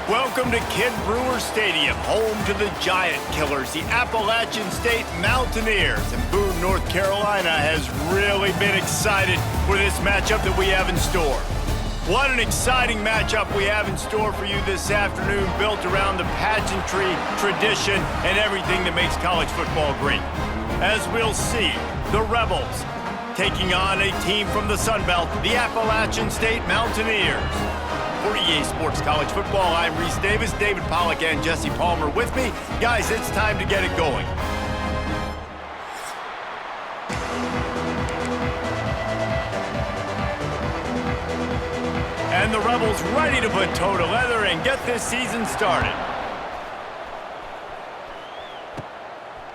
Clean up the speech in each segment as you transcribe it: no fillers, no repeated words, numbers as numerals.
Welcome to Kid Brewer Stadium, home to the Giant Killers, the Appalachian State Mountaineers. And Boone, North Carolina has really been excited for this matchup that we have in store. What an exciting matchup we have in store for you this afternoon, built around the pageantry, tradition, and everything that makes college football great. As we'll see, the Rebels taking on a team from the Sun Belt, the Appalachian State Mountaineers. For EA Sports College Football, I'm Reese Davis, David Pollack, and Jesse Palmer with me. Guys, it's time to get it going. And the Rebels ready to put toe to leather and get this season started.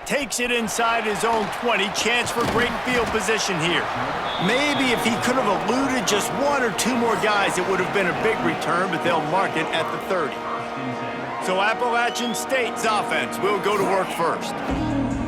Takes it inside his own 20. Chance for great field position here. Maybe if he could have eluded just one or two more guys, it would have been a big return, but they'll mark it at the 30. So Appalachian State's offense will go to work first.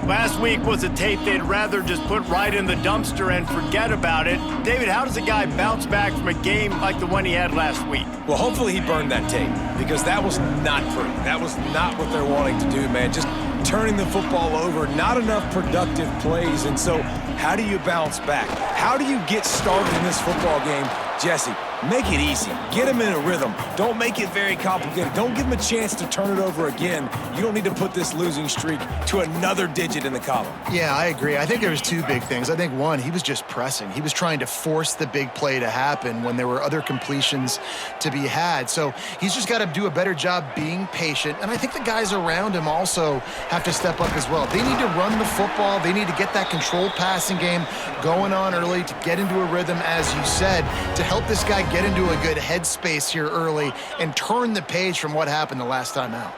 Last week was a tape they'd rather just put right in the dumpster and forget about it. David, how does a guy bounce back from a game like the one he had last week? Well, hopefully he burned that tape, because that was not pretty. That was not what they're wanting to do, man. Just turning the football over, not enough productive plays. And so how do you bounce back? How do you get started in this football game? Jesse, make it easy. Get him in a rhythm. Don't make it very complicated. Don't give him a chance to turn it over again. You don't need to put this losing streak to another digit in the column. Yeah, I agree. I think there was two big things. I think, one, he was just pressing. He was trying to force the big play to happen when there were other completions to be had. So he's just got to do a better job being patient. And I think the guys around him also have to step up as well. They need to run the football. They need to get that controlled passing game going on early to get into a rhythm, as you said, to help this guy get into a good headspace here early and turn the page from what happened the last time out.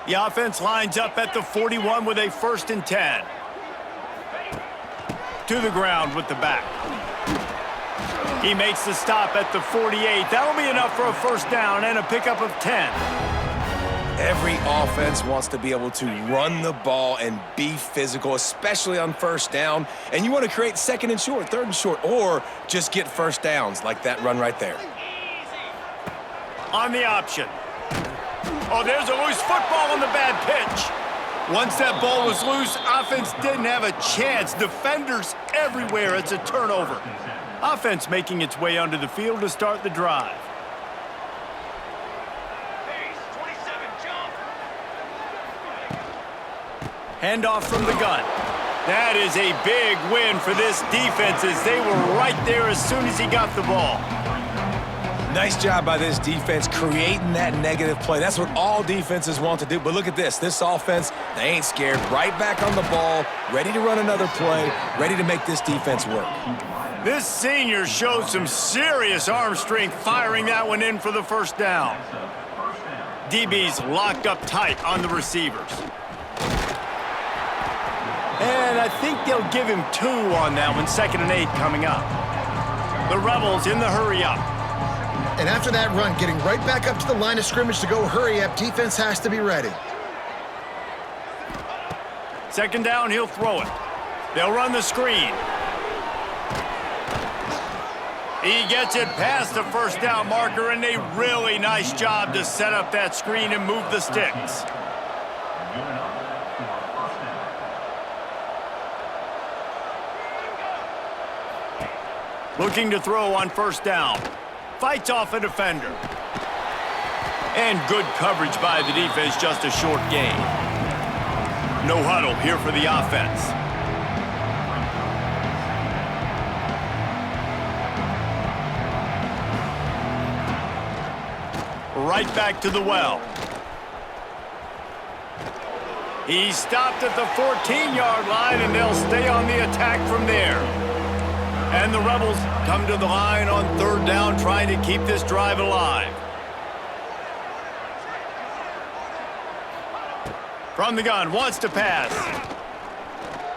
The offense lines up at the 41 with a 1st and 10. To the ground with the back. He makes the stop at the 48. That'll be enough for a 1st down and a pickup of 10. Every offense wants to be able to run the ball and be physical, especially on 1st down. And you want to create 2nd and short, 3rd and short, or just get 1st downs like that run right there. On the option. Oh, there's a loose football on the bad pitch. Once that ball was loose, offense didn't have a chance. Defenders everywhere. It's a turnover. Offense making its way onto the field to start the drive. Handoff from the gun. That is a big win for this defense, as they were right there as soon as he got the ball. Nice job by this defense creating that negative play. That's what all defenses want to do. But look at this. This offense, they ain't scared. Right back on the ball, ready to run another play, ready to make this defense work. This senior showed some serious arm strength, firing that one in for the 1st down. DB's locked up tight on the receivers. And I think they'll give him 2 on that one. 2nd and 8 coming up. The Rebels in the hurry up. And after that run, getting right back up to the line of scrimmage to go hurry up, defense has to be ready. 2nd down, he'll throw it. They'll run the screen. He gets it past the 1st down marker, and a really nice job to set up that screen and move the sticks. Looking to throw on 1st down. Fights off a defender. And good coverage by the defense, just a short gain. No huddle here for the offense. Right back to the well. He stopped at the 14-yard line, and they'll stay on the attack from there. And the Rebels come to the line on 3rd down, trying to keep this drive alive. From the gun, wants to pass.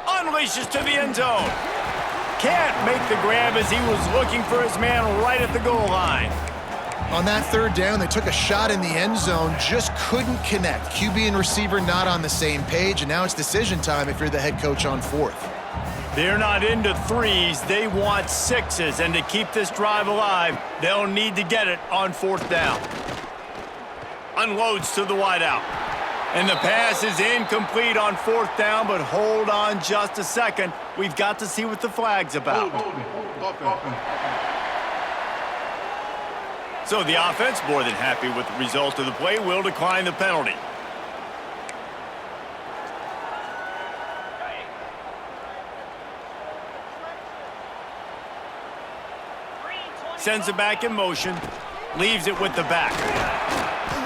Unleashes to the end zone. Can't make the grab as he was looking for his man right at the goal line. On that 3rd down, they took a shot in the end zone, just couldn't connect. QB and receiver not on the same page, and now it's decision time if you're the head coach on 4th. They're not into 3s, they want 6s, and to keep this drive alive, they'll need to get it on 4th down. unloads to the wideout. And the pass is incomplete on 4th down, but hold on just a second. We've got to see what the flag's about. So the offense, more than happy with the result of the play, will decline the penalty. Sends it back in motion, leaves it with the back.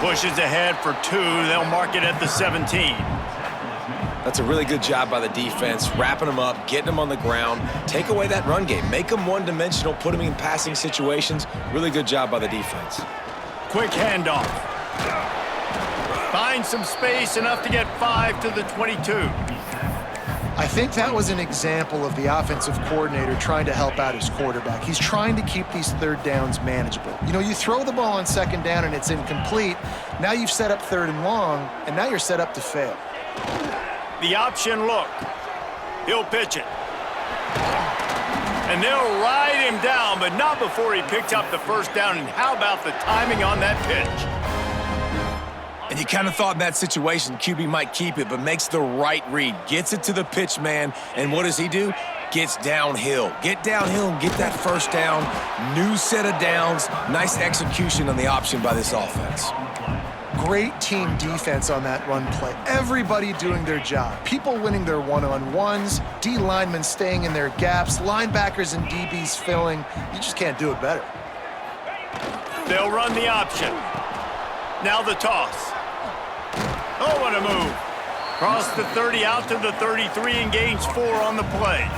Pushes ahead for 2. They'll mark it at the 17. That's a really good job by the defense, wrapping them up, getting them on the ground, take away that run game, make them one-dimensional, put them in passing situations. Really good job by the defense. Quick handoff. Finds some space, enough to get 5 to the 22. I think that was an example of the offensive coordinator trying to help out his quarterback. He's trying to keep these 3rd downs manageable. You know, you throw the ball on 2nd down and it's incomplete. Now you've set up 3rd and long, and now you're set up to fail. The option look. He'll pitch it. And they'll ride him down, but not before he picks up the 1st down. And how about the timing on that pitch? And you kind of thought in that situation QB might keep it, but makes the right read. Gets it to the pitch man, and what does he do? Gets downhill. Get downhill and get that 1st down. New set of downs. Nice execution on the option by this offense. Great team defense on that run play. Everybody doing their job. People winning their one-on-ones, D linemen staying in their gaps, linebackers and DBs filling. You just can't do it better. They'll run the option. Now the toss. Oh, what a move. Cross the 30 out to the 33 and gains 4 on the play.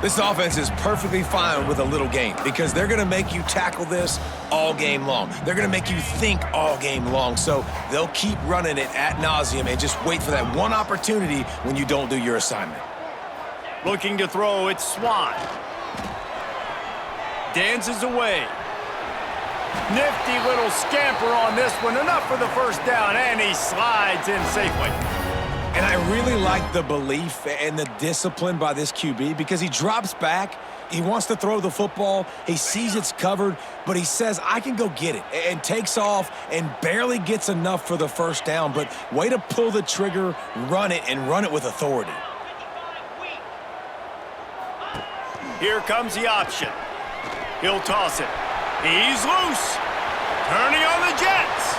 This offense is perfectly fine with a little game because they're going to make you tackle this all game long. They're going to make you think all game long. So they'll keep running it ad nauseum and just wait for that one opportunity when you don't do your assignment. Looking to throw, it's Swan. Dances away. Nifty little scamper on this one. Enough for the 1st down, and he slides in safely. And I really like the belief and the discipline by this QB because he drops back. He wants to throw the football. He sees it's covered, but he says, I can go get it, and takes off and barely gets enough for the 1st down. But way to pull the trigger, run it, and run it with authority. Here comes the option. He'll toss it. He's loose. Turning on the Jets.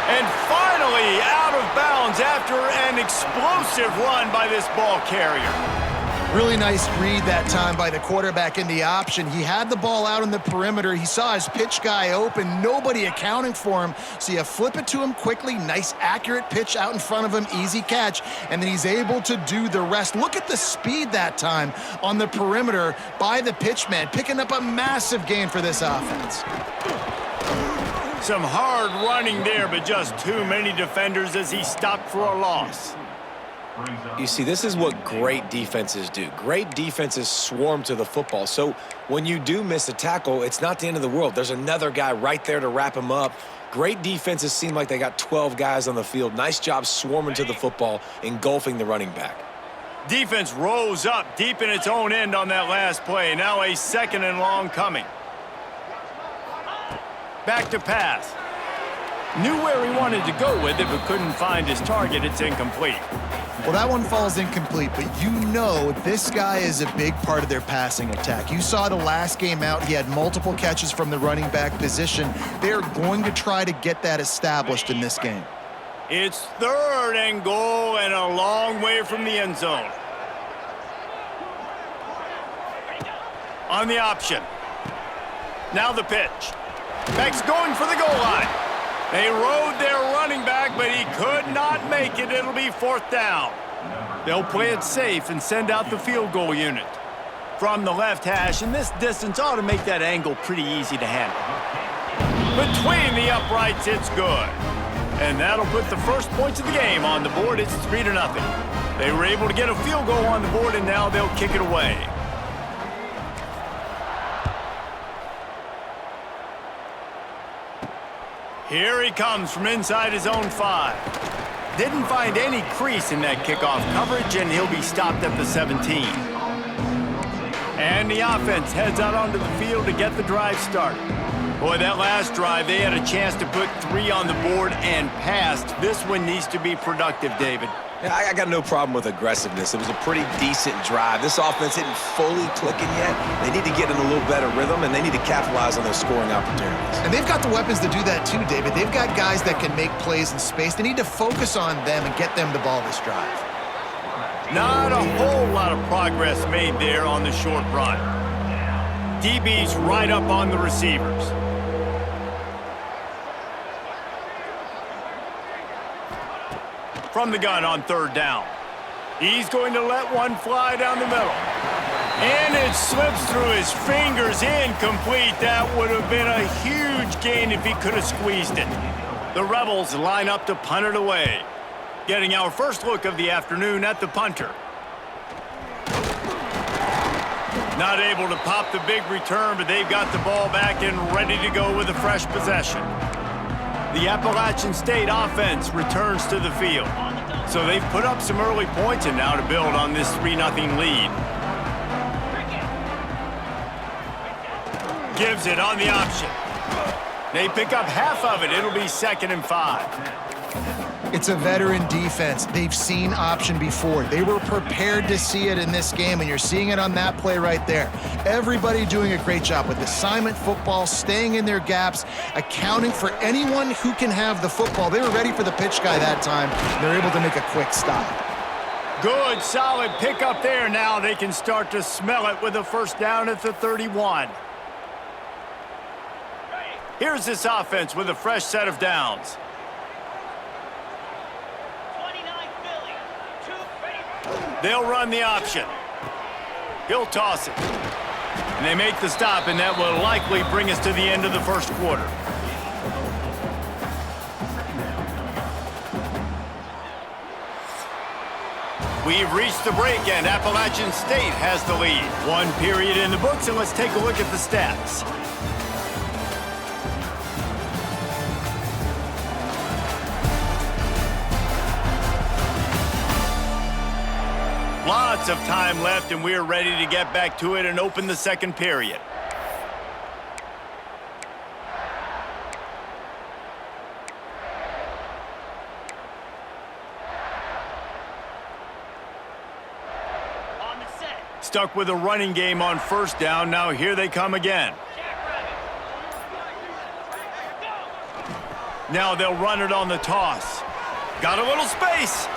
And finally out of bounds after an explosive run by this ball carrier. Really nice read that time by the quarterback in the option. He had the ball out on the perimeter. He saw his pitch guy open, nobody accounting for him. So you flip it to him quickly, nice accurate pitch out in front of him, easy catch, and then he's able to do the rest. Look at the speed that time on the perimeter by the pitchman, picking up a massive gain for this offense. Some hard running there, but just too many defenders as he stopped for a loss. You see, this is what great defenses do. Great defenses swarm to the football. So when you do miss a tackle, it's not the end of the world. There's another guy right there to wrap him up. Great defenses seem like they got 12 guys on the field. Nice job swarming to the football, engulfing the running back. Defense rose up deep in its own end on that last play. Now a 2nd and long coming. Back to pass. Knew where he wanted to go with it, but couldn't find his target. It's incomplete. Well, that one falls incomplete, but you know this guy is a big part of their passing attack. You saw the last game out, he had multiple catches from the running back position. They're going to try to get that established in this game. It's 3rd and goal and a long way from the end zone. On the option. Now the pitch. Beck's going for the goal line. They rode their running back, but he could not make it. It'll be 4th down. They'll play it safe and send out the field goal unit. From the left hash, and this distance ought to make that angle pretty easy to handle. Between the uprights, it's good. And that'll put the first points of the game on the board. It's 3-0. They were able to get a field goal on the board, and now they'll kick it away. Here he comes from inside his own 5. Didn't find any crease in that kickoff coverage, and he'll be stopped at the 17. And the offense heads out onto the field to get the drive started. Boy, that last drive, they had a chance to put 3 on the board and passed. This one needs to be productive, David. Yeah, I got no problem with aggressiveness. It was a pretty decent drive. This offense isn't fully clicking yet. They need to get in a little better rhythm, and they need to capitalize on those scoring opportunities. And they've got the weapons to do that too, David. They've got guys that can make plays in space. They need to focus on them and get them the ball this drive. Not a whole lot of progress made there on the short run. DB's right up on the receivers. From the gun on 3rd down. He's going to let one fly down the middle. And it slips through his fingers, incomplete. That would have been a huge gain if he could have squeezed it. The Rebels line up to punt it away. Getting our first look of the afternoon at the punter. Not able to pop the big return, but they've got the ball back and ready to go with a fresh possession. The Appalachian State offense returns to the field. So they've put up some early points and now to build on this 3-0 lead. Gives it on the option. They pick up half of it. It'll be 2nd and 5. It's a veteran defense. They've seen option before. They were prepared to see it in this game, and you're seeing it on that play right there. Everybody doing a great job with assignment football, staying in their gaps, accounting for anyone who can have the football. They were ready for the pitch guy that time. They're able to make a quick stop. Good, solid pickup there. Now they can start to smell it with a 1st down at the 31. Here's this offense with a fresh set of downs. They'll run the option. He'll toss it. And they make the stop, and that will likely bring us to the end of the 1st quarter. We've reached the break, and Appalachian State has the lead. 1 period in the books, and let's take a look at the stats. Lots of time left, and we're ready to get back to it and open the 2nd period. On the set. Stuck with a running game on 1st down. Now here they come again. Now they'll run it on the toss. Got a little space.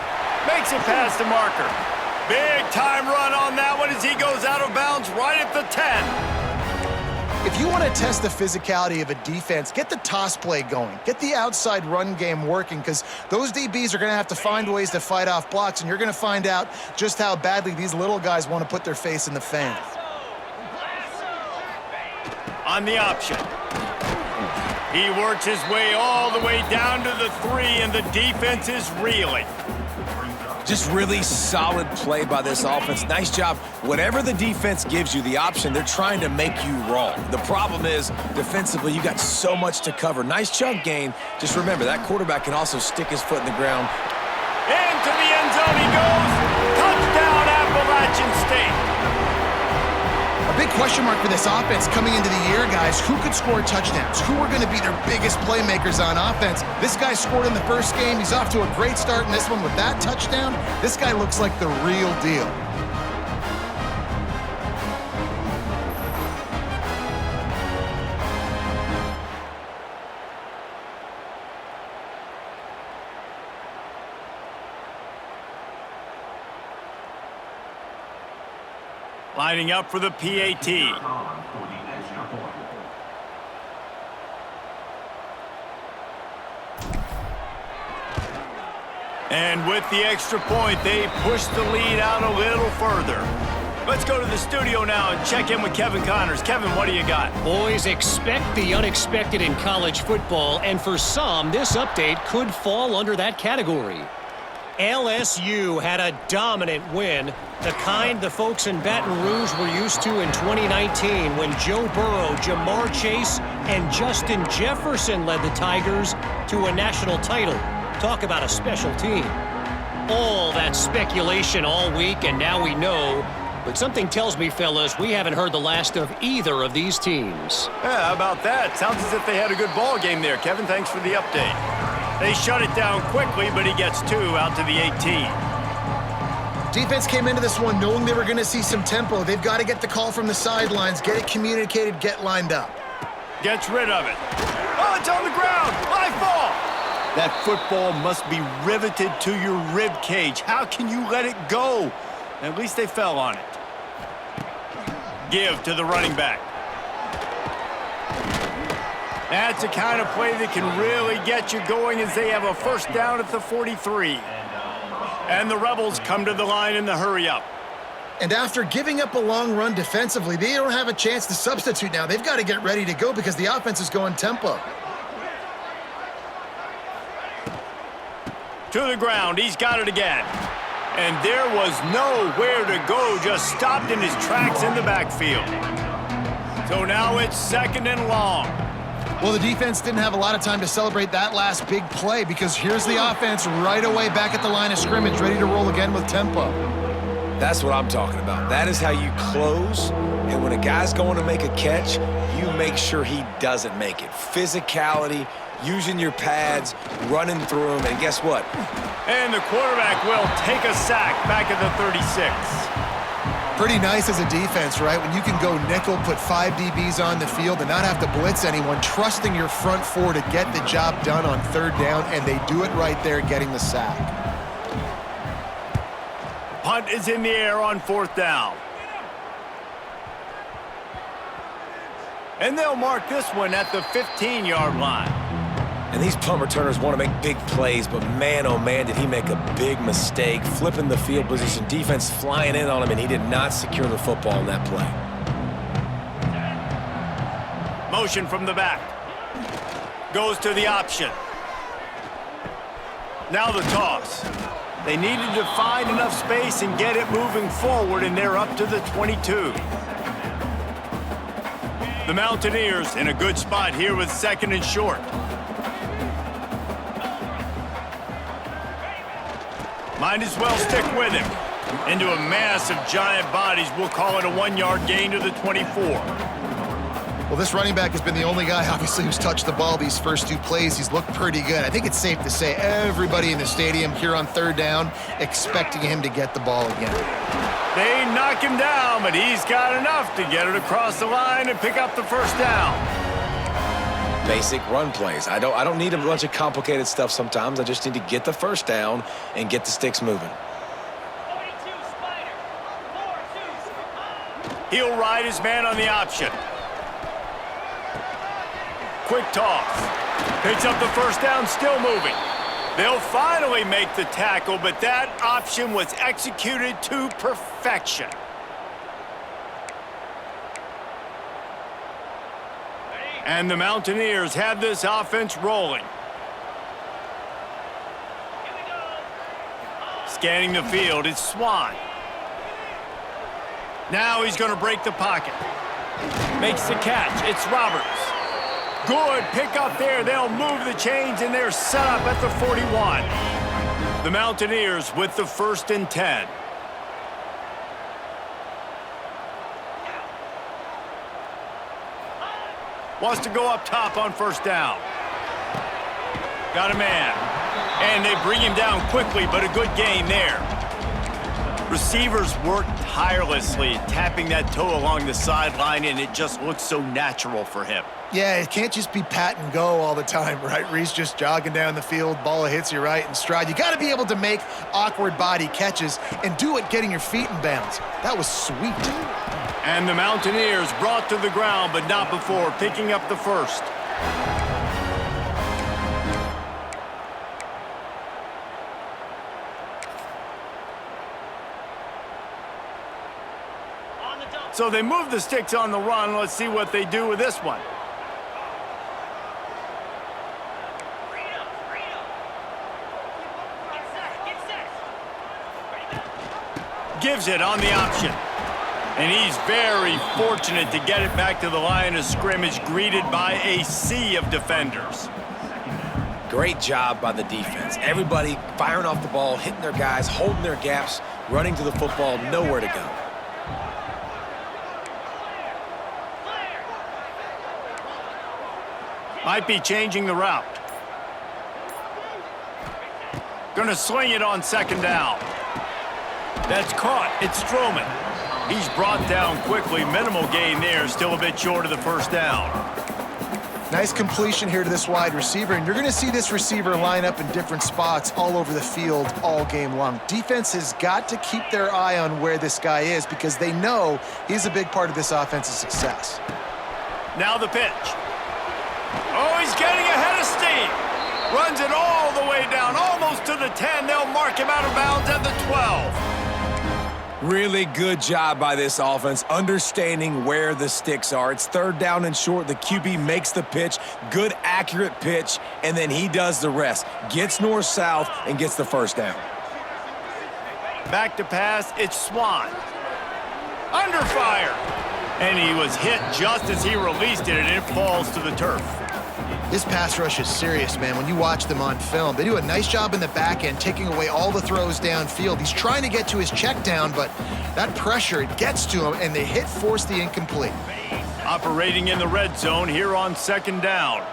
Makes it past the marker. Big time run on that one as he goes out of bounds right at the 10. If you want to test the physicality of a defense, get the toss play going. Get the outside run game working, because those DBs are going to have to find ways to fight off blocks, and you're going to find out just how badly these little guys want to put their face in the fan. On the option. He works his way all the way down to the 3, and the defense is reeling. Just really solid play by this offense. Nice job. Whatever the defense gives you, the option, they're trying to make you wrong. The problem is, defensively, you got so much to cover. Nice chunk gain. Just remember, that quarterback can also stick his foot in the ground. Into the end zone he goes. Touchdown, Appalachian State. A big question mark for this offense coming into the year, guys. Who could score touchdowns? Who are going to be their biggest playmakers on offense? This guy scored in the 1st game. He's off to a great start in this one with that touchdown. This guy looks like the real deal. Lining up for the PAT. And with the extra point, they push the lead out a little further. Let's go to the studio now and check in with Kevin Connors. Kevin, what do you got? Boys, expect the unexpected in college football, and for some, this update could fall under that category. LSU had a dominant win, the kind the folks in Baton Rouge were used to in 2019 when Joe Burrow, Jamar Chase, and Justin Jefferson led the Tigers to a national title. Talk about a special team. All that speculation all week, and now we know But something tells me, fellas, we haven't heard the last of either of these teams. Yeah, how about that? Sounds as if they had a good ball game there. Kevin, thanks for the update. They shut it down quickly, but he gets 2 out to the 18. Defense came into this one knowing they were going to see some tempo. They've got to get the call from the sidelines, get it communicated, get lined up. Gets rid of it. Oh, it's on the ground. High ball. That football must be riveted to your rib cage. How can you let it go? At least they fell on it. Give to the running back. That's the kind of play that can really get you going as they have a first down at the 43. And the Rebels come to the line in the hurry-up. And after giving up a long run defensively, they don't have a chance to substitute now. They've got to get ready to go because the offense is going tempo. To the ground. He's got it again. And there was nowhere to go, just stopped in his tracks in the backfield. So now it's 2nd and long. Well, the defense didn't have a lot of time to celebrate that last big play because here's the offense right away back at the line of scrimmage, ready to roll again with tempo. That's what I'm talking about. That is how you close, and when a guy's going to make a catch, you make sure he doesn't make it. Physicality, using your pads, running through them, and guess what? And the quarterback will take a sack back at the 36. Pretty nice as a defense, right? When you can go nickel, put 5 DBs on the field and not have to blitz anyone, trusting your front 4 to get the job done on 3rd down, and they do it right there, getting the sack. Punt is in the air on 4th down. And they'll mark this one at the 15-yard line. And these punt returners want to make big plays, but man, oh man, did he make a big mistake, flipping the field position, defense flying in on him, and he did not secure the football in that play. Motion from the back. Goes to the option. Now the toss. They needed to find enough space and get it moving forward, and they're up to the 22. The Mountaineers in a good spot here with 2nd and short. Might as well stick with him. Into a mass of giant bodies. We'll call it a 1-yard gain to the 24. Well, this running back has been the only guy, obviously, who's touched the ball these first 2 plays. He's looked pretty good. I think it's safe to say everybody in the stadium here on 3rd down expecting him to get the ball again. They knock him down, but he's got enough to get it across the line and pick up the first down. Basic run plays. I don't need a bunch of complicated stuff sometimes. I just need to get the first down and get the sticks moving. He'll ride his man on the option. Quick toss. Picks up the first down, still moving. They'll finally make the tackle, but that option was executed to perfection. And the Mountaineers have this offense rolling. Scanning the field, it's Swan. Now he's going to break the pocket. Makes the catch, it's Roberts. Good pick up there. They'll move the chains, and they're set up at the 41. The Mountaineers with the 1st and 10. Wants to go up top on 1st down. Got a man. And they bring him down quickly, but a good gain there. Receivers work tirelessly, tapping that toe along the sideline, and it just looks so natural for him. Yeah, it can't just be pat and go all the time, right? Reese just jogging down the field, ball hits you right in stride. You got to be able to make awkward body catches and do it getting your feet in bounds. That was sweet. And the Mountaineers brought to the ground, but not before picking up the first. So they move the sticks on the run. Let's see what they do with this one. Gives it on the option. And he's very fortunate to get it back to the line of scrimmage, greeted by a sea of defenders. Great job by the defense. Everybody firing off the ball, hitting their guys, holding their gaps, running to the football, nowhere to go. Might be changing the route. Gonna sling it on second down. That's caught. It's Stroman. He's brought down quickly. Minimal gain there. Still a bit short of the first down. Nice completion here to this wide receiver, and you're going to see this receiver line up in different spots all over the field all game long. Defense has got to keep their eye on where this guy is because they know he's a big part of this offense's success. Now the pitch. Oh, he's getting ahead of steam. Runs it all the way down, almost to the 10. They'll mark him out of bounds at the 12. Really good job by this offense, understanding where the sticks are. It's third down and short. The QB makes the pitch, good, accurate pitch, and then he does the rest. Gets north-south and gets the first down. Back to pass, it's Swan. Under fire. And he was hit just as he released it, and it falls to the turf. This pass rush is serious, man. When you watch them on film, they do a nice job in the back end, taking away all the throws downfield. He's trying to get to his check down, but that pressure, it gets to him, and the hit forced the incomplete. Operating in the red zone here on second down.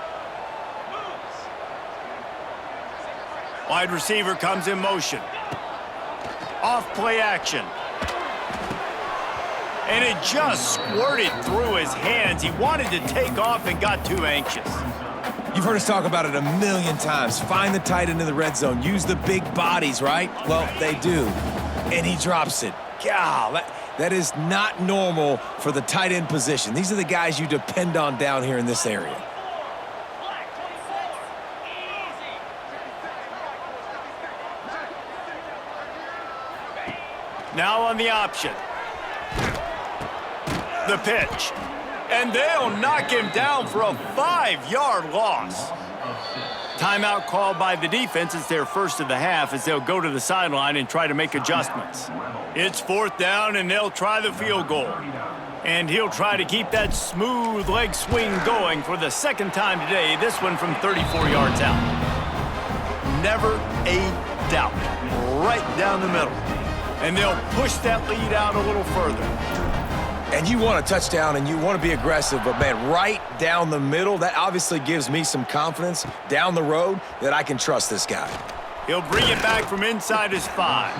Wide receiver comes in motion. Off play action. And it just squirted through his hands. He wanted to take off and got too anxious. You've heard us talk about it a million times. Find the tight end in the red zone. Use the big bodies, right? Well, they do. And he drops it. God, that is not normal for the tight end position. These are the guys you depend on down here in this area. Now on the option. The pitch. And they'll knock him down for a 5-yard loss. Timeout called by the defense. It's their first of the half as they'll go to the sideline and try to make adjustments. It's fourth down, and they'll try the field goal. And he'll try to keep that smooth leg swing going for the second time today, this one from 34 yards out. Never a doubt. Right down the middle. And they'll push that lead out a little further. And you want a touchdown and you want to be aggressive, but man, right down the middle, that obviously gives me some confidence down the road that I can trust this guy. He'll bring it back from inside his 5.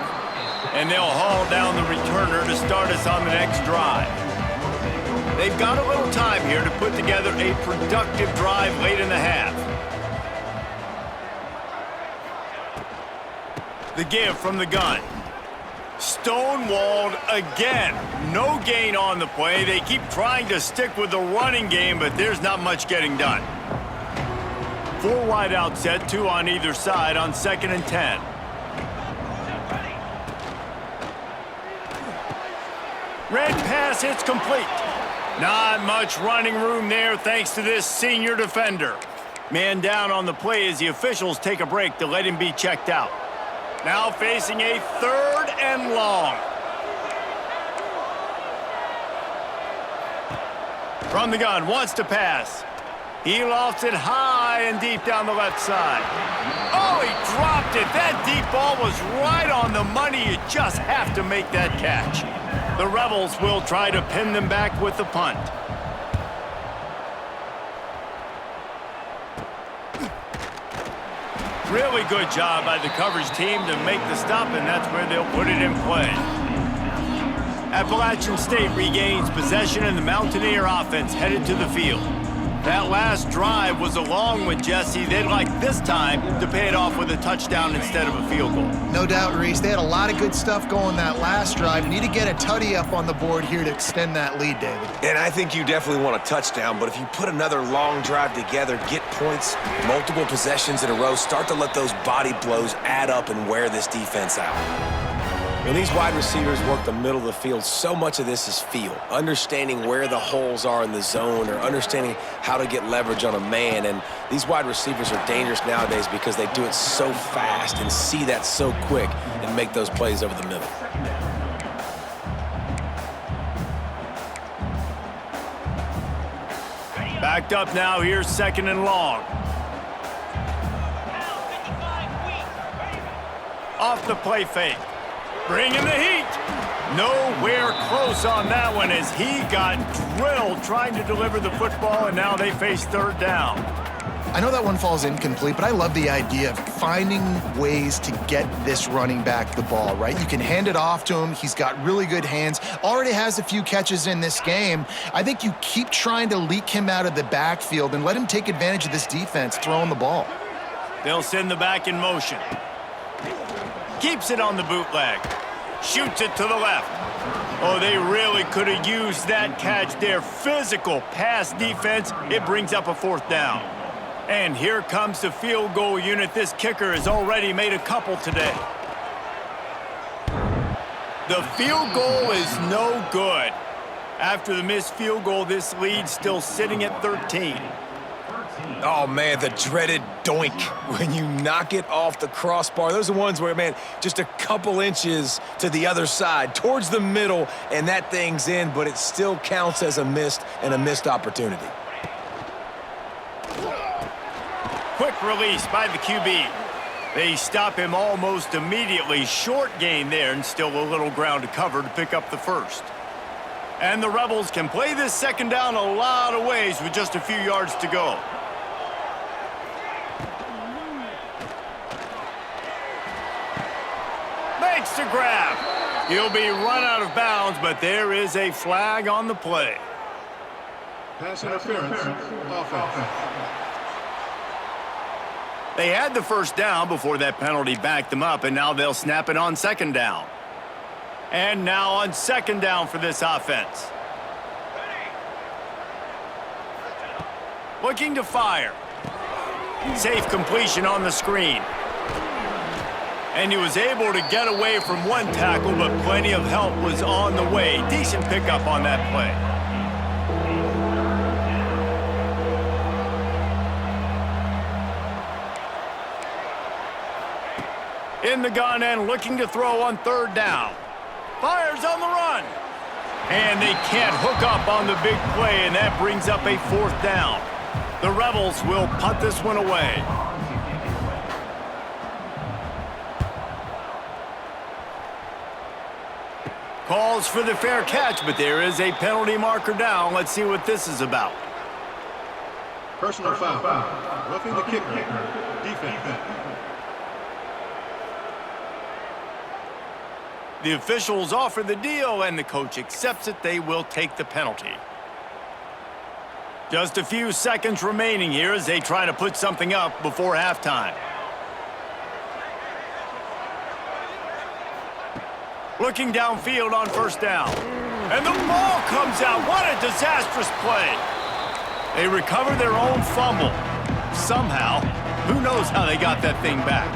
And they'll haul down the returner to start us on the next drive. They've got a little time here to put together a productive drive late in the half. The give from the gun. Stonewalled again. No gain on the play. They keep trying to stick with the running game, but there's not much getting done. 4 wide out set, 2 on either side on 2nd and 10. Red pass hits complete. Not much running room there thanks to this senior defender. Man down on the play as the officials take a break to let him be checked out. Now facing a 3rd and long. From the gun, wants to pass. He lofts it high and deep down the left side. Oh, he dropped it. That deep ball was right on the money. You just have to make that catch. The Rebels will try to pin them back with the punt. Really good job by the coverage team to make the stop, and that's where they'll put it in play. Appalachian State regains possession, and the Mountaineer offense headed to the field. That last drive was a long one, Jesse. They'd like this time to pay it off with a touchdown instead of a field goal. No doubt, Reese. They had a lot of good stuff going that last drive. Need to get a tutty up on the board here to extend that lead, David. And I think you definitely want a touchdown, but if you put another long drive together, get points, multiple possessions in a row, start to let those body blows add up and wear this defense out. When these wide receivers work the middle of the field, so much of this is feel. Understanding where the holes are in the zone or understanding how to get leverage on a man. And these wide receivers are dangerous nowadays because they do it so fast and see that so quick and make those plays over the middle. Backed up now, here's 2nd and long. Off the play fake. Bringing the heat. Nowhere close on that one as he got drilled trying to deliver the football, and now they face 3rd down. I know that one falls incomplete, but I love the idea of finding ways to get this running back the ball, right? You can hand it off to him. He's got really good hands, already has a few catches in this game. I think you keep trying to leak him out of the backfield and let him take advantage of this defense throwing the ball. They'll send the back in motion. Keeps it on the bootleg. Shoots it to the left. Oh, they really could have used that catch there. Physical pass defense. It brings up a 4th down. And here comes the field goal unit. This kicker has already made a couple today. The field goal is no good. After the missed field goal, this lead's still sitting at 13. Oh, man, the dreaded doink when you knock it off the crossbar. Those are the ones where, man, just a couple inches to the other side, towards the middle, and that thing's in, but it still counts as a missed opportunity. Quick release by the QB. They stop him almost immediately. Short gain there, and still a little ground to cover to pick up the first. And the Rebels can play this 2nd down a lot of ways with just a few yards to go. Makes the grab. He'll be run out of bounds, but there is a flag on the play. Pass interference. Offense. They had the first down before that penalty backed them up, and now they'll snap it on 2nd down. And now on 2nd down for this offense. Looking to fire. Safe completion on the screen. And he was able to get away from one tackle, but plenty of help was on the way. Decent pickup on that play. In the gun and looking to throw on 3rd down. Fires on the run. And they can't hook up on the big play, and that brings up a 4th down. The Rebels will punt this one away. Calls for the fair catch, but there is a penalty marker down. Let's see what this is about. Personal foul. Roughing the kicker. Defense. The officials offer the deal, and the coach accepts it. They will take the penalty. Just a few seconds remaining here as they try to put something up before halftime. Looking downfield on 1st down. And the ball comes out. What a disastrous play. They recover their own fumble. Somehow. Who knows how they got that thing back.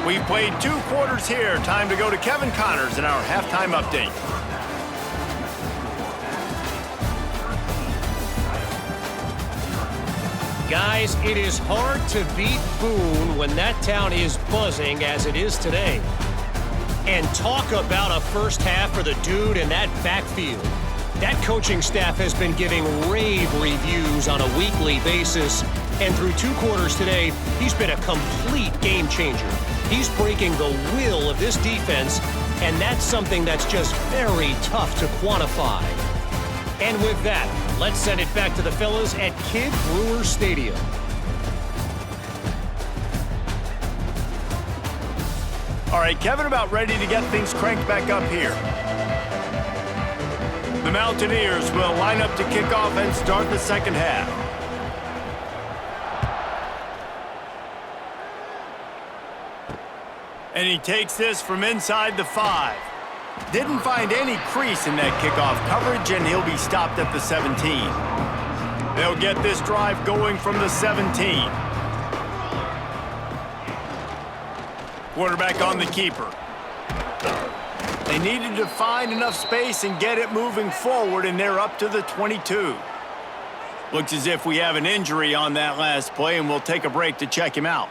We've played 2 quarters here. Time to go to Kevin Connors in our halftime update. Guys, it is hard to beat Boone when that town is buzzing as it is today. And talk about a first half for the dude in that backfield. That coaching staff has been giving rave reviews on a weekly basis. And through 2 quarters today, he's been a complete game changer. He's breaking the will of this defense, and that's something that's just very tough to quantify. And with that, let's send it back to the fellas at Kidd Brewer Stadium. All right, Kevin, about ready to get things cranked back up here. The Mountaineers will line up to kick off and start the 2nd half. And he takes this from inside the 5. Didn't find any crease in that kickoff coverage, and he'll be stopped at the 17. They'll get this drive going from the 17. Quarterback on the keeper. They needed to find enough space and get it moving forward, and they're up to the 22. Looks as if we have an injury on that last play, and we'll take a break to check him out.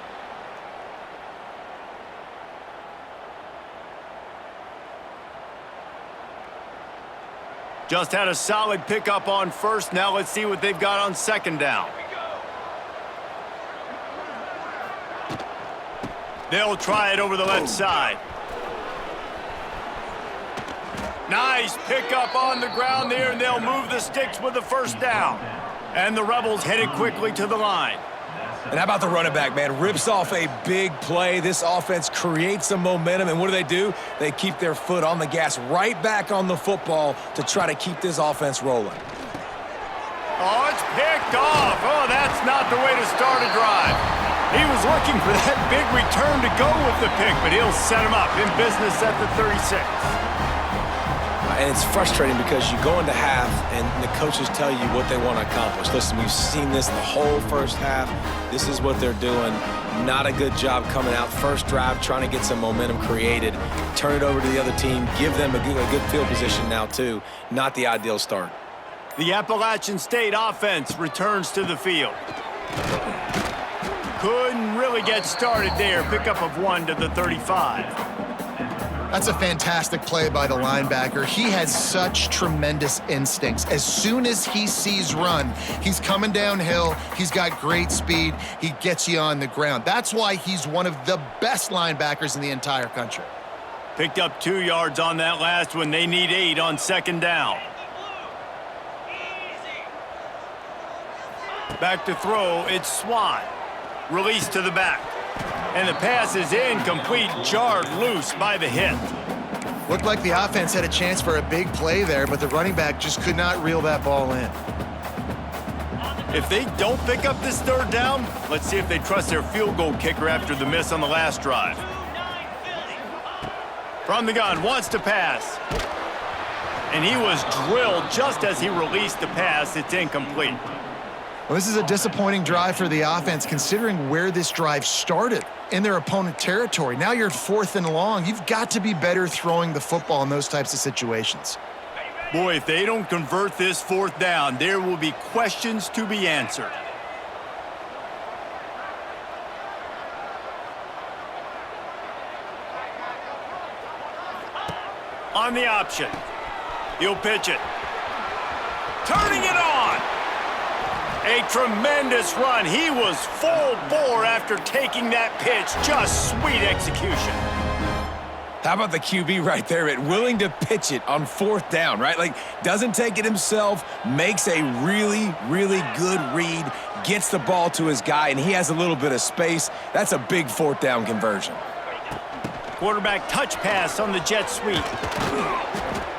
Just had a solid pickup on 1st. Now let's see what they've got on 2nd down. They'll try it over the left side. Nice pickup on the ground there, and they'll move the sticks with the 1st down. And the Rebels headed quickly to the line. And how about the running back, man? Rips off a big play. This offense creates some momentum, and what do? They keep their foot on the gas, right back on the football to try to keep this offense rolling. Oh, it's picked off. Oh, that's not the way to start a drive. He was looking for that big return to go with the pick, but he'll set him up in business at the 36. And it's frustrating because you go into half and the coaches tell you what they want to accomplish. Listen, we've seen this the whole first half. This is what they're doing. Not a good job coming out first drive, trying to get some momentum created. Turn it over to the other team. Give them a good field position now, too. Not the ideal start. The Appalachian State offense returns to the field. Couldn't really get started there. Pickup of 1 to the 35. That's a fantastic play by the linebacker. He has such tremendous instincts. As soon as he sees run, he's coming downhill. He's got great speed. He gets you on the ground. That's why he's one of the best linebackers in the entire country. Picked up 2 yards on that last one. They need 8 on second down. Back to throw, it's Swan. Release to the back. And the pass is incomplete, jarred loose by the hit. Looked like the offense had a chance for a big play there, but the running back just could not reel that ball in. If they don't pick up this third down, let's see if they trust their field goal kicker after the miss on the last drive. From the gun, wants to pass. And he was drilled just as he released the pass. It's incomplete. Well, this is a disappointing drive for the offense, considering where this drive started in their opponent territory. Now you're 4th and long. You've got to be better throwing the football in those types of situations. Boy, if they don't convert this 4th down, there will be questions to be answered. On the option. He'll pitch it. Turning it on. A tremendous run. He was full bore after taking that pitch. Just sweet execution. How about the QB right there? Willing to pitch it on 4th down, right? Like, doesn't take it himself, makes a really, really good read, gets the ball to his guy, and he has a little bit of space. That's a big 4th down conversion. Quarterback touch pass on the jet sweep.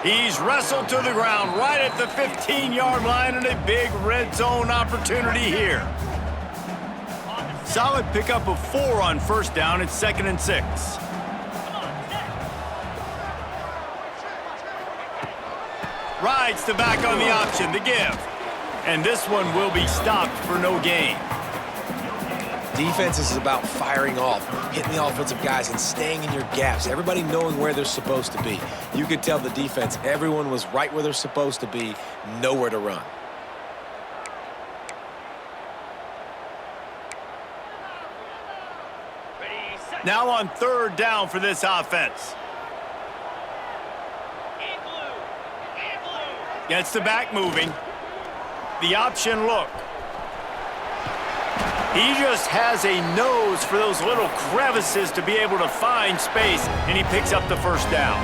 He's wrestled to the ground right at the 15-yard line, and a big red zone opportunity here. Solid pickup of 4 on first down. It's 2nd and 6. Rides the back on the option, the give. And this one will be stopped for no gain. Defense is about firing off, hitting the offensive guys, and staying in your gaps. Everybody knowing where they're supposed to be. You could tell the defense, everyone was right where they're supposed to be, nowhere to run. Now on 3rd down for this offense. Gets the back moving. The option look. He just has a nose for those little crevices to be able to find space, and he picks up the first down.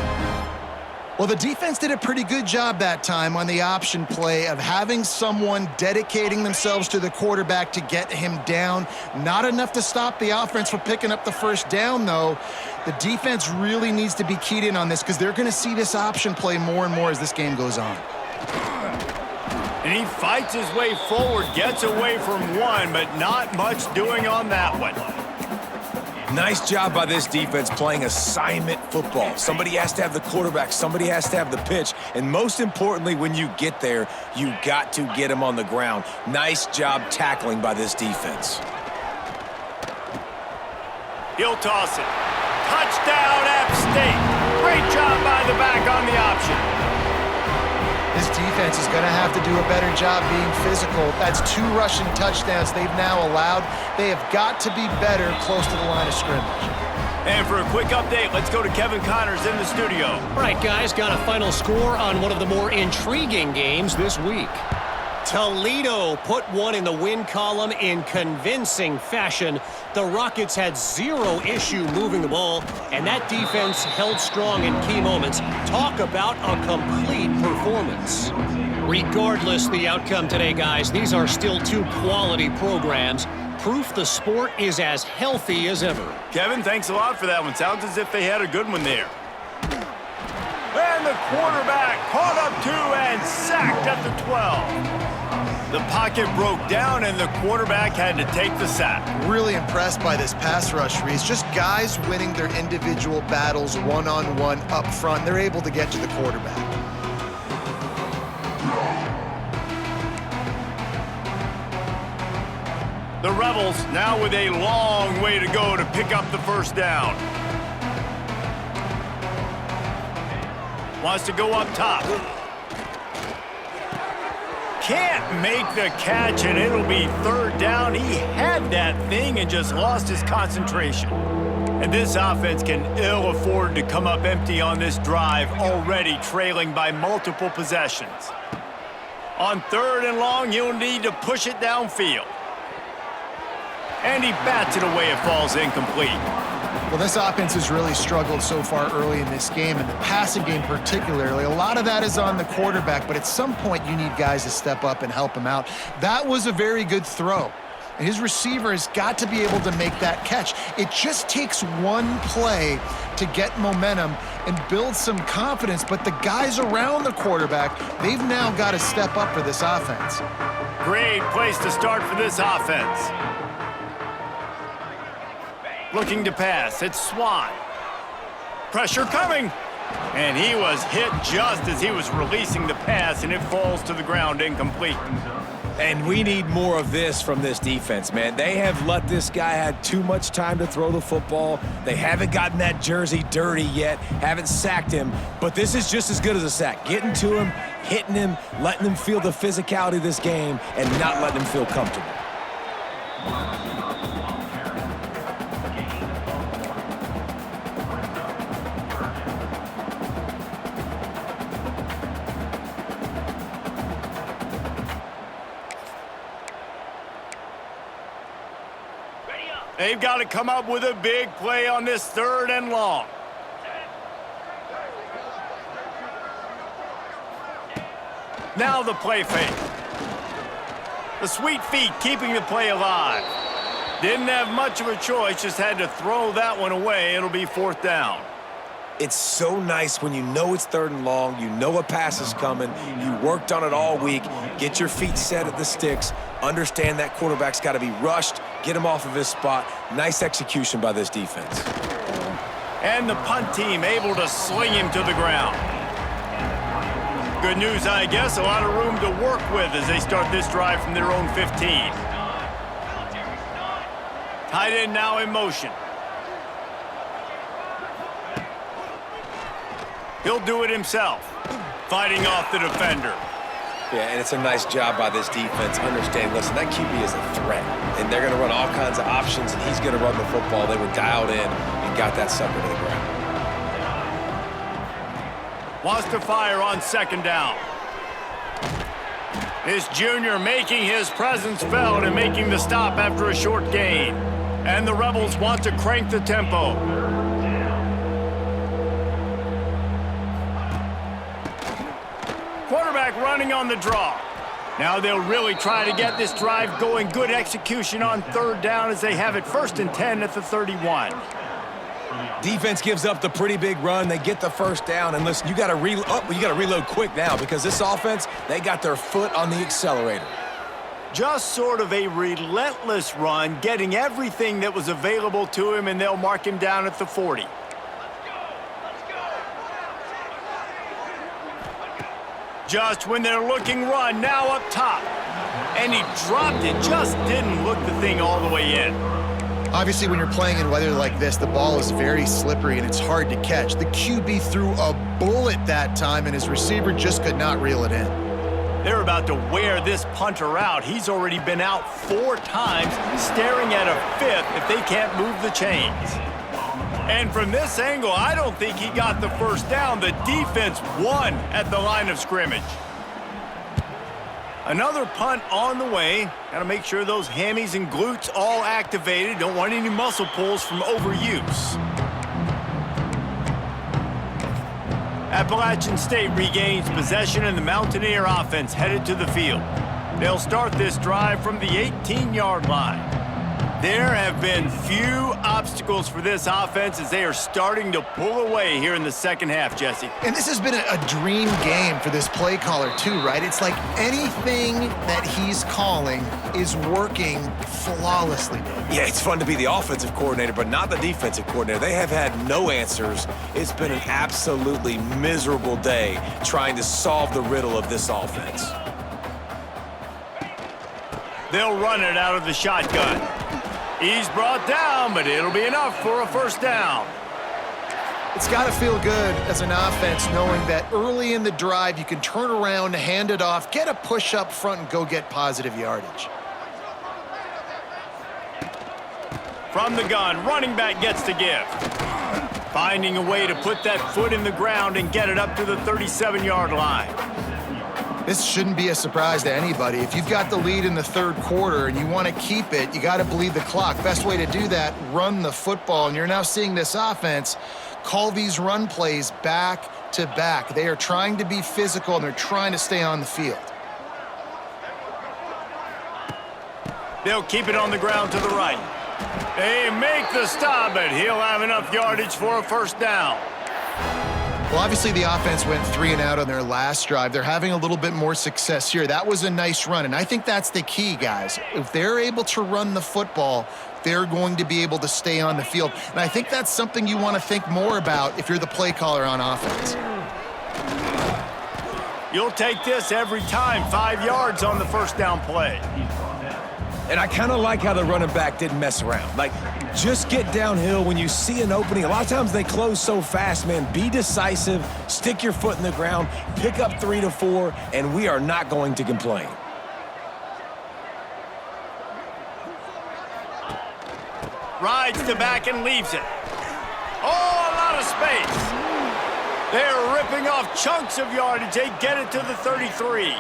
Well, the defense did a pretty good job that time on the option play of having someone dedicating themselves to the quarterback to get him down. Not enough to stop the offense from picking up the first down, though. The defense really needs to be keyed in on this because they're going to see this option play more and more as this game goes on. And he fights his way forward, gets away from one, but not much doing on that one. Nice job by this defense playing assignment football. Somebody has to have the quarterback, somebody has to have the pitch, and most importantly, when you get there, you got to get him on the ground. Nice job tackling by this defense. He'll toss it. Touchdown, App State. Great job by the back on the option. This defense is going to have to do a better job being physical. That's 2 rushing touchdowns they've now allowed. They have got to be better close to the line of scrimmage. And for a quick update, let's go to Kevin Connors in the studio. All right, guys, got a final score on one of the more intriguing games this week. Toledo put one in the win column in convincing fashion The Rockets had zero issue moving the ball, and that defense held strong in key moments. Talk about a complete performance. Regardless the outcome today, guys, these are still two quality programs. Proof the sport is as healthy as ever. Kevin, thanks a lot for that one. Sounds as if they had a good one there. And the quarterback caught up 2 and sacked at the 12. The pocket broke down, and the quarterback had to take the sack. Really impressed by this pass rush, Reese. Just guys winning their individual battles one-on-one up front. They're able to get to the quarterback. The Rebels now with a long way to go to pick up the first down. Wants to go up top. Can't make the catch, and it'll be third down. He had that thing and just lost his concentration. And this offense can ill afford to come up empty on this drive, already trailing by multiple possessions. On 3rd and long, he'll need to push it downfield. And he bats it away. It falls incomplete. Well, this offense has really struggled so far early in this game, and the passing game particularly. A lot of that is on the quarterback, but at some point you need guys to step up and help him out. That was a very good throw. And his receiver has got to be able to make that catch. It just takes one play to get momentum and build some confidence, but the guys around the quarterback, they've now got to step up for this offense. Great place to start for this offense. Looking to pass, it's Swan. Pressure coming. And he was hit just as he was releasing the pass, and it falls to the ground incomplete. And we need more of this from this defense, man. They have let this guy have too much time to throw the football. They haven't gotten that jersey dirty yet, haven't sacked him, but this is just as good as a sack. Getting to him, hitting him, letting him feel the physicality of this game, and not letting him feel comfortable. They've got to come up with a big play on this 3rd and long. Now the play fake. The sweet feet keeping the play alive. Didn't have much of a choice, just had to throw that one away. It'll be 4th down. It's so nice when you know it's 3rd and long, you know a pass is coming, you worked on it all week, get your feet set at the sticks, understand that quarterback's got to be rushed, get him off of his spot. Nice execution by this defense. And the punt team able to sling him to the ground. Good news, I guess, a lot of room to work with as they start this drive from their own 15. Tight end now in motion. He'll do it himself, fighting off the defender. Yeah, and it's a nice job by this defense. Understand, listen, that QB is a threat, and they're going to run all kinds of options, and he's going to run the football. They were dialed in and got that sucker to the ground. Wants to fire on 2nd down. This junior making his presence felt and making the stop after a short gain. And the Rebels want to crank the tempo. Quarterback running on the draw. Now they'll really try to get this drive going. Good execution on 3rd down as they have it 1st and 10 at the 31. Defense gives up the pretty big run. They get the 1st down. And listen, you got to reload quick now because this offense, they got their foot on the accelerator. Just sort of a relentless run, getting everything that was available to him, and they'll mark him down at the 40. Just when they're looking run, now up top. And he dropped it, just didn't look the thing all the way in. Obviously, when you're playing in weather like this, the ball is very slippery and it's hard to catch. The QB threw a bullet that time, and his receiver just could not reel it in. They're about to wear this punter out. He's already been out 4 times, staring at a 5th if they can't move the chains. And from this angle, I don't think he got the 1st down. The defense won at the line of scrimmage. Another punt on the way. Got to make sure those hammies and glutes all activated. Don't want any muscle pulls from overuse. Appalachian State regains possession and the Mountaineer offense headed to the field. They'll start this drive from the 18-yard line. There have been few obstacles for this offense as they are starting to pull away here in the second half, Jesse. And this has been a dream game for this play caller too, right? It's like anything that he's calling is working flawlessly. Yeah, it's fun to be the offensive coordinator, but not the defensive coordinator. They have had no answers. It's been an absolutely miserable day trying to solve the riddle of this offense. They'll run it out of the shotgun. He's brought down, but it'll be enough for a first down. It's got to feel good as an offense knowing that early in the drive you can turn around, hand it off, get a push up front, and go get positive yardage. From the gun, running back gets the gift. Finding a way to put that foot in the ground and get it up to the 37-yard line. This shouldn't be a surprise to anybody. If you've got the lead in the third quarter and you want to keep it, you got to bleed the clock. Best way to do that, run the football. And you're now seeing this offense call these run plays back to back. They are trying to be physical and they're trying to stay on the field. They'll keep it on the ground to the right. They make the stop, but he'll have enough yardage for a first down. Well, obviously the offense went 3 and out on their last drive. They're having a little bit more success here. That was a nice run, and I think that's the key, guys. If they're able to run the football, they're going to be able to stay on the field. And I think that's something you want to think more about if you're the play caller on offense. You'll take this every time. 5 yards on the first down play. And I kind of like how the running back didn't mess around. Like, just get downhill when you see an opening. A lot of times they close so fast, man. Be decisive, stick your foot in the ground, pick up 3 to 4, and we are not going to complain. Rides to back and leaves it. Oh, a lot of space. They're ripping off chunks of yardage. They get it to the 33.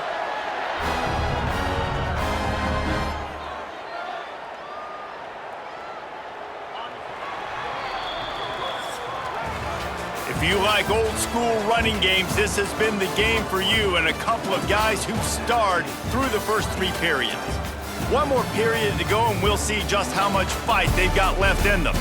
If you like old school running games, this has been the game for you and a couple of guys who starred through the first 3 periods. One more period to go and we'll see just how much fight they've got left in them.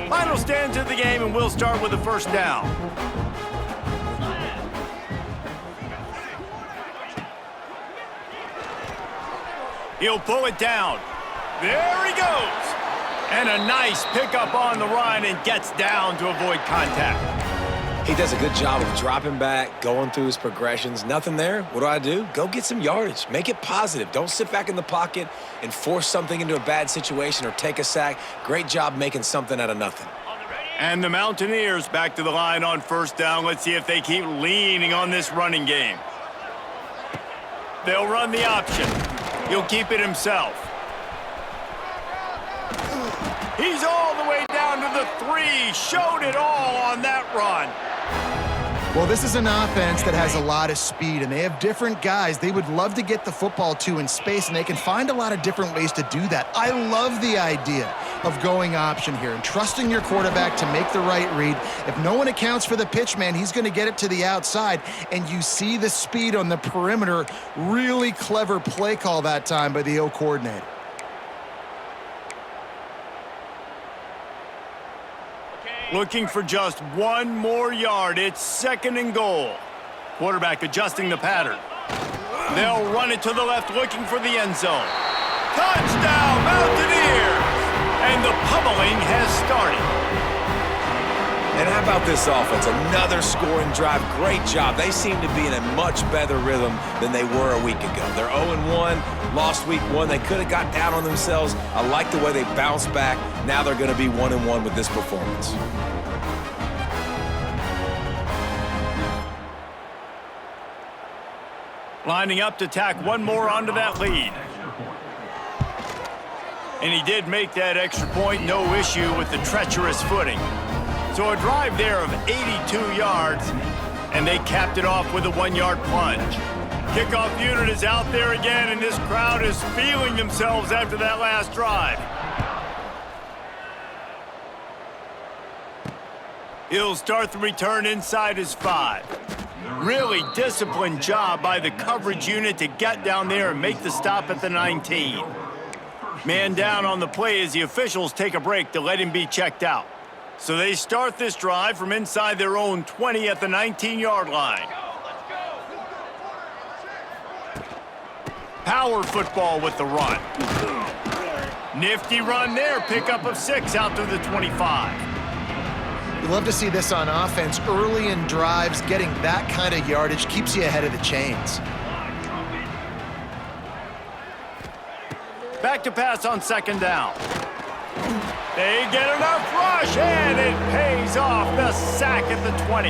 Final stands of the game, and we'll start with the first down. He'll pull it down. There he goes. And a nice pickup on the run and gets down to avoid contact. He does a good job of dropping back, going through his progressions. Nothing there. What do? Go get some yardage. Make it positive. Don't sit back in the pocket and force something into a bad situation or take a sack. Great job making something out of nothing. And the Mountaineers back to the line on first down. Let's see if they keep leaning on this running game. They'll run the option. He'll keep it himself. He's all the way down to the 3. Showed it all on that run. Well, this is an offense that has a lot of speed, and they have different guys they would love to get the football to in space, and they can find a lot of different ways to do that. I love the idea of going option here and trusting your quarterback to make the right read. If no one accounts for the pitch, man, he's going to get it to the outside, and you see the speed on the perimeter. Really clever play call that time by the O coordinator. Looking for just 1 more yard. It's 2nd and goal. Quarterback adjusting the pattern. They'll run it to the left, looking for the end zone. Touchdown, Mountaineers! And the pummeling has started. And how about this offense? Another scoring drive. Great job. They seem to be in a much better rhythm than they were a week ago. They're 0-1, lost week 1. They could have got down on themselves. I like the way they bounced back. Now they're going to be 1-1 with this performance. Lining up to tack one more onto that lead. And he did make that extra point, no issue with the treacherous footing. So a drive there of 82 yards, and they capped it off with a 1-yard plunge. Kickoff unit is out there again, and this crowd is feeling themselves after that last drive. He'll start the return inside his 5. Really disciplined job by the coverage unit to get down there and make the stop at the 19. Man down on the play as the officials take a break to let him be checked out. So they start this drive from inside their own 20 at the 19-yard line. Power football with the run. Nifty run there, pickup of 6 out to the 25. We love to see this on offense. Early in drives, getting that kind of yardage keeps you ahead of the chains. Back to pass on 2nd down. They get enough rush, and it pays off. The sack at the 20.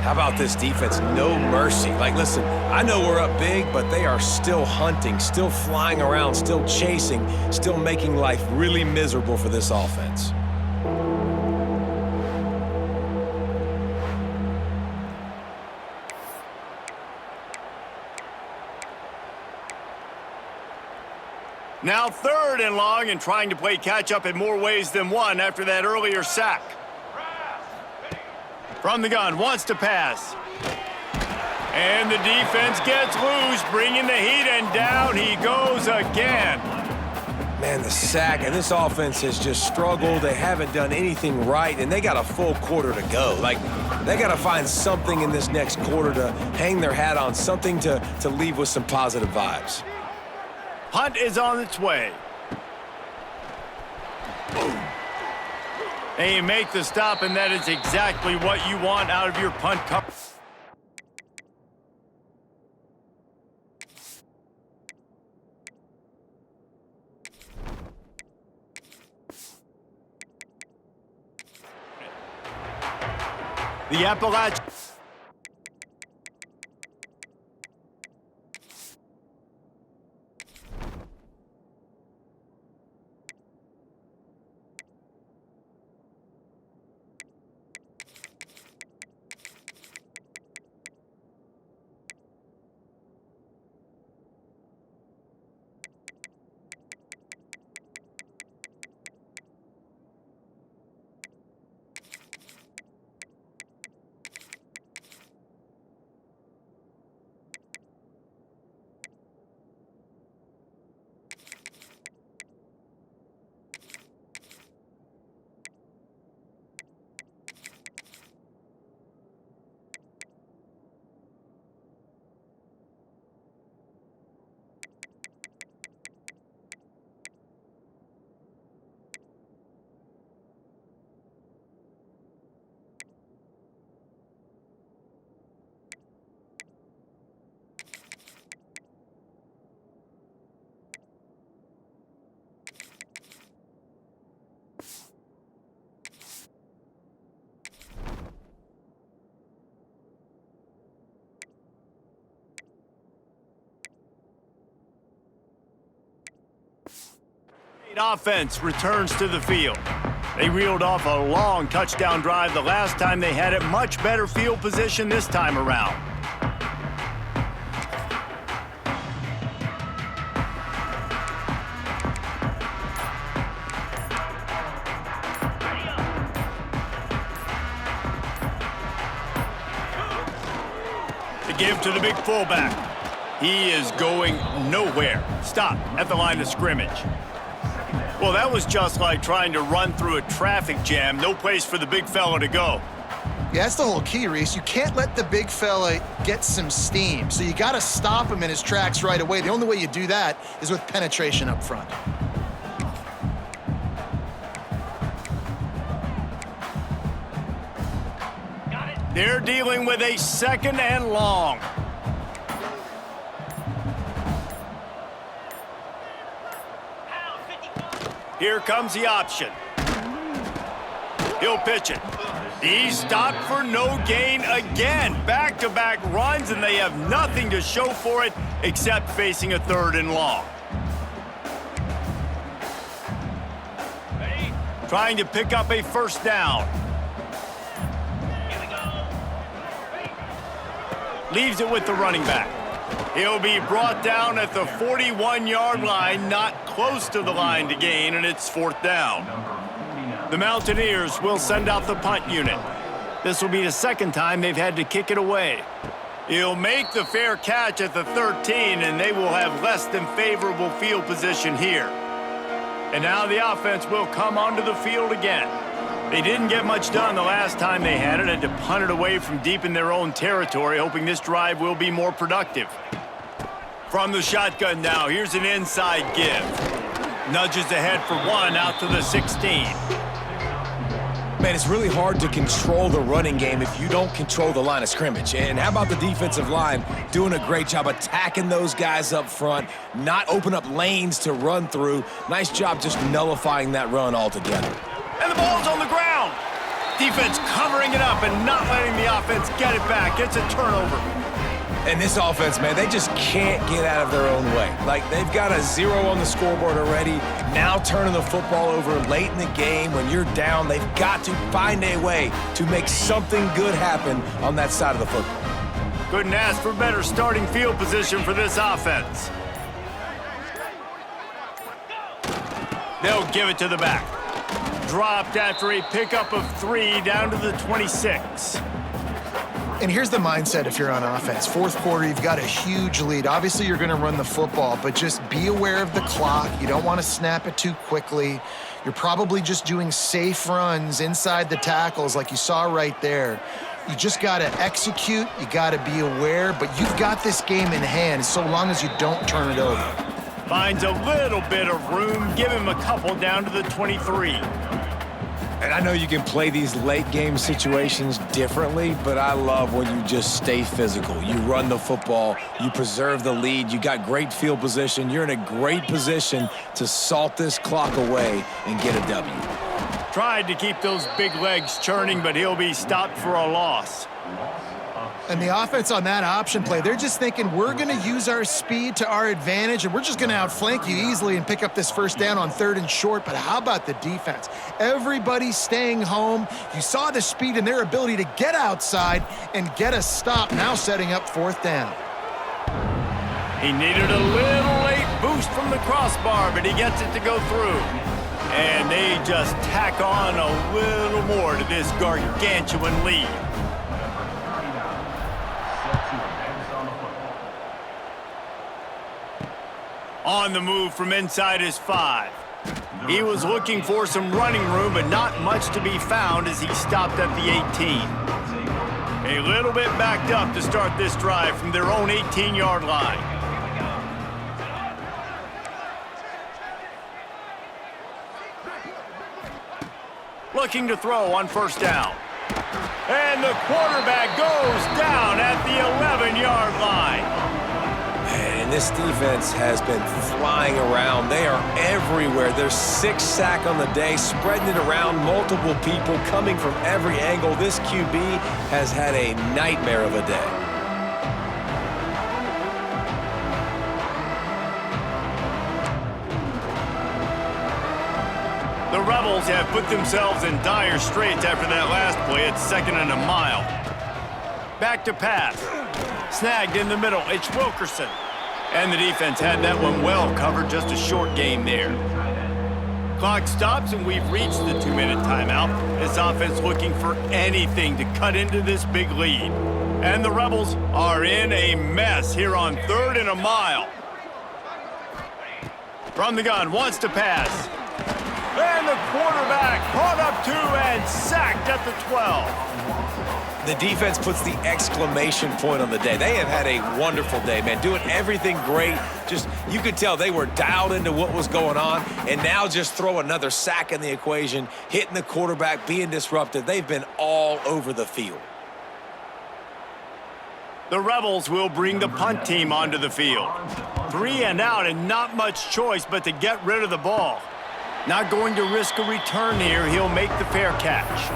How about this defense? No mercy. Like, listen, I know we're up big, but they are still hunting, still flying around, still chasing, still making life really miserable for this offense. Now 3rd and long, and trying to play catch-up in more ways than one after that earlier sack. From the gun, wants to pass. And the defense gets loose, bringing the heat, and down he goes again. Man, the sack, and this offense has just struggled. They haven't done anything right, and they got a full quarter to go. Like, they got to find something in this next quarter to hang their hat on, something to leave with some positive vibes. Punt is on its way. And you make the stop, and that is exactly what you want out of your punt cover. The Appalachian. Offense returns to the field. They reeled off a long touchdown drive the last time they had it. Much better field position this time around. The give to the big fullback. He is going nowhere. Stop at the line of scrimmage. Well, that was just like trying to run through a traffic jam. No place for the big fella to go. Yeah, that's the whole key, Reese. You can't let the big fella get some steam. So you got to stop him in his tracks right away. The only way you do that is with penetration up front. They're dealing with a 2nd and long. Here comes the option. He'll pitch it. He's stopped for no gain again. Back-to-back runs, and they have nothing to show for it except facing a 3rd and long. Trying to pick up a 1st down. Leaves it with the running back. He'll be brought down at the 41-yard line, not close to the line to gain, and it's 4th down. The Mountaineers will send out the punt unit. This will be the 2nd time they've had to kick it away. He'll make the fair catch at the 13, and they will have less than favorable field position here. And now the offense will come onto the field again. They didn't get much done the last time they had it, and to punt it away from deep in their own territory, hoping this drive will be more productive. From the shotgun now, here's an inside give. Nudges ahead for 1 out to the 16. Man, it's really hard to control the running game if you don't control the line of scrimmage. And how about the defensive line doing a great job attacking those guys up front, not open up lanes to run through. Nice job just nullifying that run altogether. And the ball's on the ground. Defense covering it up and not letting the offense get it back. It's a turnover. And this offense, man, they just can't get out of their own way. Like, they've got a 0 on the scoreboard already. Now turning the football over late in the game when you're down, they've got to find a way to make something good happen on that side of the football. Couldn't ask for better starting field position for this offense. They'll give it to the back. Dropped after a pickup of 3 down to the 26. And here's the mindset if you're on offense. 4th quarter, you've got a huge lead. Obviously, you're going to run the football, but just be aware of the clock. You don't want to snap it too quickly. You're probably just doing safe runs inside the tackles like you saw right there. You just got to execute. You got to be aware, but you've got this game in hand so long as you don't turn it over. Finds a little bit of room. Give him a couple down to the 23. And I know you can play these late game situations differently, but I love when you just stay physical. You run the football, you preserve the lead, you got great field position. You're in a great position to salt this clock away and get a W. Tried to keep those big legs churning, but he'll be stopped for a loss. And the offense on that option play, they're just thinking we're going to use our speed to our advantage and we're just going to outflank you easily and pick up this 1st down on 3rd and short. But how about the defense? Everybody's staying home. You saw the speed and their ability to get outside and get a stop, now setting up 4th down. He needed a little late boost from the crossbar, but he gets it to go through. And they just tack on a little more to this gargantuan lead. On the move from inside his 5. He was looking for some running room, but not much to be found as he stopped at the 18. A little bit backed up to start this drive from their own 18-yard line. Looking to throw on 1st down. And the quarterback goes down at the 11-yard line. And this defense has been flying around. They are everywhere. There's 6 sacks on the day, spreading it around, multiple people coming from every angle. This QB has had a nightmare of a day. The Rebels have put themselves in dire straits after that last play. It's 2nd and a mile. Back to pass. Snagged in the middle. It's Wilkerson. And the defense had that one well covered. Just a short game there. Clock stops, and we've reached the 2-minute timeout. This offense looking for anything to cut into this big lead. And the Rebels are in a mess here on 3rd and a mile. From the gun, wants to pass. And the quarterback caught up to and sacked at the 12. The defense puts the exclamation point on the day. They have had a wonderful day, man, doing everything great. Just, you could tell they were dialed into what was going on, and now just throw another sack in the equation, hitting the quarterback, being disruptive. They've been all over the field. The Rebels will bring the punt team onto the field. 3 and out, and not much choice but to get rid of the ball. Not going to risk a return here. He'll make the fair catch.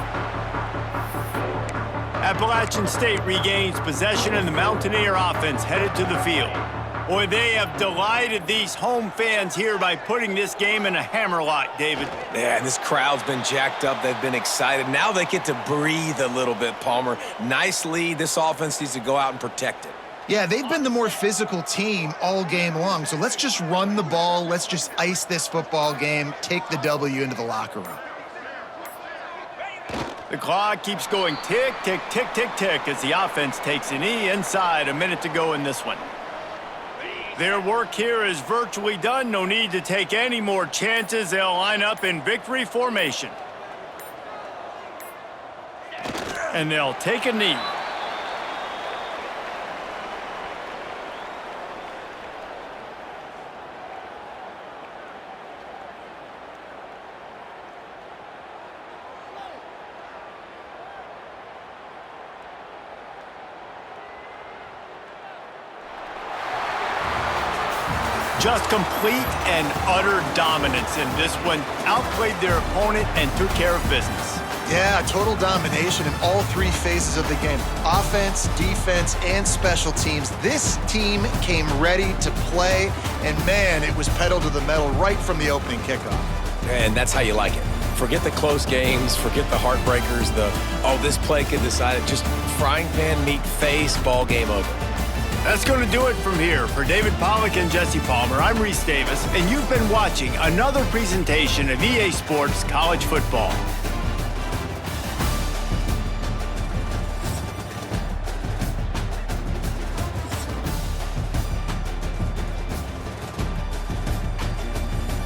Appalachian State regains possession and the Mountaineer offense headed to the field. Boy, they have delighted these home fans here by putting this game in a hammerlock, David. Yeah, this crowd's been jacked up. They've been excited. Now they get to breathe a little bit, Palmer. Nice lead. This offense needs to go out and protect it. Yeah, they've been the more physical team all game long. So let's just run the ball. Let's just ice this football game, take the W into the locker room. The clock keeps going tick, tick, tick, tick, tick as the offense takes a knee inside. A minute to go in this one. Their work here is virtually done. No need to take any more chances. They'll line up in victory formation. And they'll take a knee. Just complete and utter dominance in this one. Outplayed their opponent and took care of business. Yeah, total domination in all three phases of the game. Offense, defense, and special teams. This team came ready to play, and man, it was pedal to the metal right from the opening kickoff. And that's how you like it. Forget the close games, forget the heartbreakers, this play could decide it. Just frying pan, meat face, ball game over. That's going to do it from here. For David Pollack and Jesse Palmer, I'm Reese Davis, and you've been watching another presentation of EA Sports College Football.